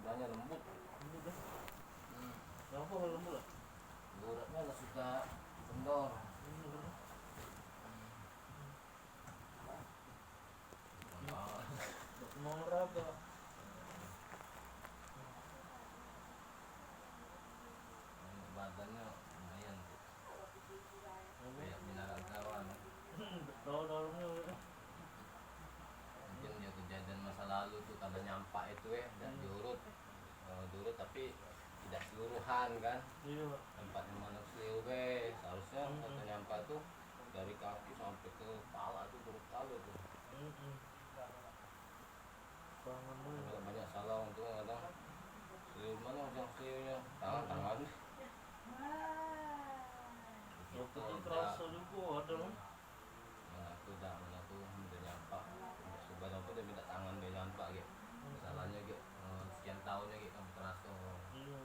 Kudanya lembut. Lembut dah. Kenapa kalau lembut lah? Uratnya nggak suka kendor. Mau olahraga. Badannya lumayan tuh. Kayak binaragawan. Dalamnya. Mungkin dia kejadian masa lalu tuh kada nyampak itu ya, dan diurut. Diurut tapi tidak seluruhan kan. Iya. Tempatnya mana seliu be. Seharusnya kata nyampak tuh dari kaki sampai ke kepala tuh turut kali tuh. Kalau banyak salah untuk kadang seliu mana yang seliunya tangan. Waktu itu terasa juga ada kan? Mana aku udah nyampak. Sebenarnya aku udah minta tangan dia nyampak gitu. Salahnya gitu sekian tahunnya gitu kamu terasa. Iya.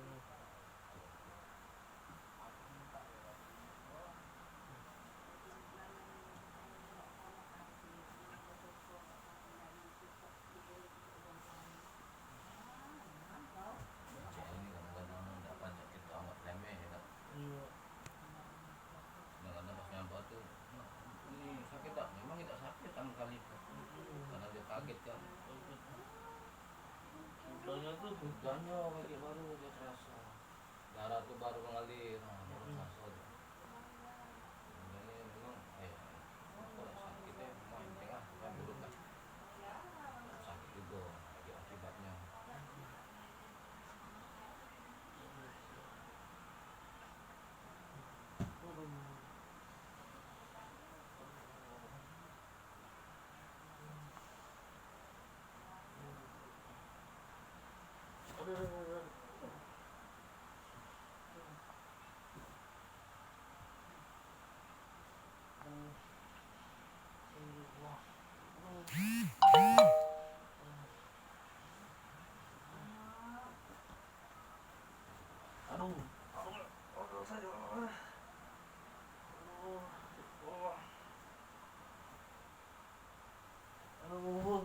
Ini kadang-kadang dapat sakit tuh amat remeh ya kan. Iya. Kadang-kadang pas nyampak tuh ini sakit tak? Memang tidak sakit pertama kali itu. Karena dia kaget kan. Udahnya kayak baru dia terasa. Darah tuh baru mengalir, baru terasa tuh. Ini memang kok sakitnya memang yang tengah, yang buruk kan. Sakit juga akibatnya. Aduh.